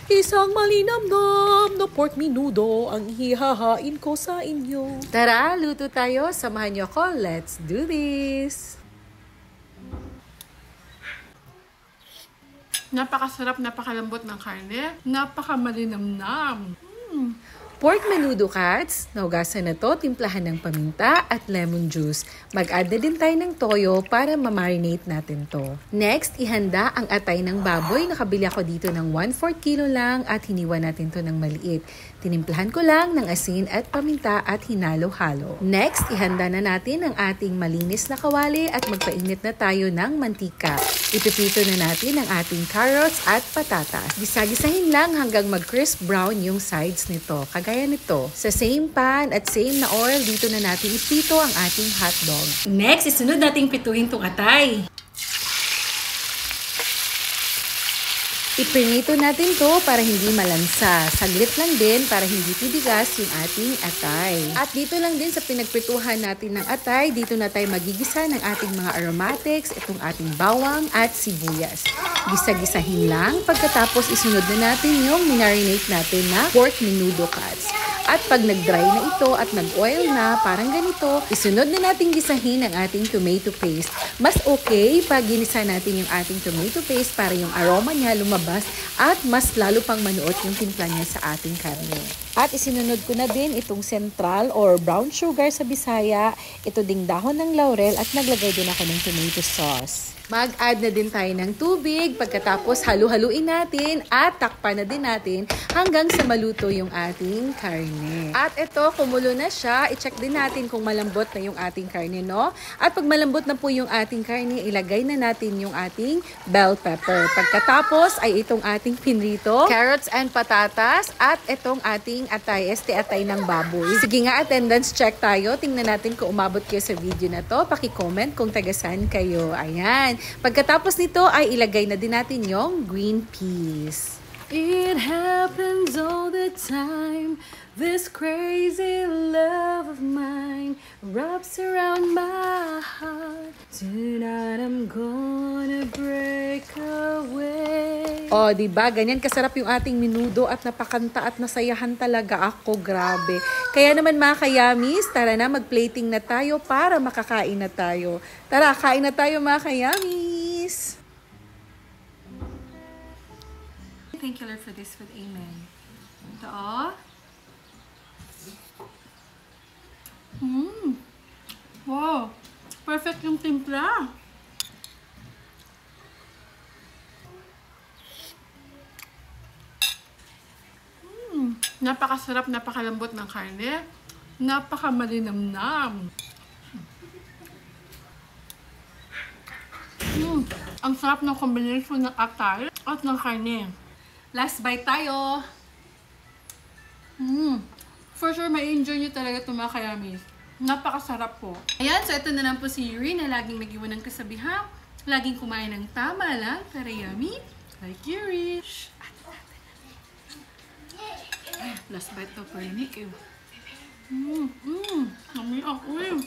Isang malinamnam na pork menudo ang hihahain ko sa inyo. Tara, luto tayo. Samahan niyo ako. Let's do this! Napakasarap, napakalambot ng karne. Napakamalinamnam. Pork menudo cuts, naugasan na to, timplahan ng paminta at lemon juice. Mag-add na din tayo ng toyo para ma-marinate natin to. Next, ihanda ang atay ng baboy. Nakabili ako dito ng 1/4 kilo lang at hiniwa natin to ng maliit. Tinimplahan ko lang ng asin at paminta at hinalo-halo. Next, ihanda na natin ang ating malinis na kawali at magpainit na tayo ng mantika. Ipipito na natin ang ating carrots at patatas. Gisa-gisahin lang hanggang mag-crisp brown yung sides nito. Kagaya nito. Sa same pan at same na oil, dito na natin ipito ang ating hotdog. Next, isunod nating pituin tong atay. Ipinito natin to para hindi malansa. Saglit lang din para hindi tibigas yung ating atay. At dito lang din sa pinagprituhan natin ng atay, dito na tayo magigisa ng ating mga aromatics, itong ating bawang at sibuyas. Gisa-gisahin lang. Pagkatapos isunod na natin yung minarinate natin na pork menudo cuts. At pag nag-dry na ito at nag-oil na, parang ganito, isunod na natin gisahin ang ating tomato paste. Mas okay pag ginisa natin yung ating tomato paste para yung aroma niya lumabas at mas lalo pang manuot yung timpla niya sa ating karne. At isinunod ko na din itong central or brown sugar sa Bisaya, ito ding dahon ng laurel at naglagay din ako ng tomato sauce. Mag-add na din tayo ng tubig, pagkatapos halu-haluin natin at takpan na din natin hanggang sa maluto yung ating karne. At ito, kumulo na siya. I-check din natin kung malambot na yung ating karne, no? At pag malambot na po yung ating karne, ilagay na natin yung ating bell pepper. Pagkatapos ay itong ating pinrito, carrots and patatas, at itong ating atay, atay ng baboy. Sige nga, attendance check tayo. Tingnan natin kung umabot kayo sa video na to. Paki-comment kung taga-saan kayo. Ayan. Pagkatapos nito ay ilagay na din natin yung green peas. It happens all the time. This crazy love of mine wraps around my heart. Tonight I'm gonna break away. Oh, diba? Ganyan kasarap yung ating menudo at napakanta at nasayahan talaga ako. Grabe. Kaya naman mga kayamis, tara na mag-plating na tayo para makakain na tayo. Tara, kain na tayo mga kayamis. Thank you, Lord, for this food. Amen. Ito, wow! Perfect yung timpla. Napakasarap, napakalambot ng karne. Napakamalinamnam. Ang sarap ng combination ng atay at ng karne. Last bite tayo. For sure, ma-enjoy nyo talaga ito mga kayamis. Napakasarap po. Ayan, so ito na lang po si Yuri na laging nag-iwan ng kasabihan. Laging kumain ng tama lang, pero yummy. Like Yuri. Last bite to for Nick. Yummy ako eh.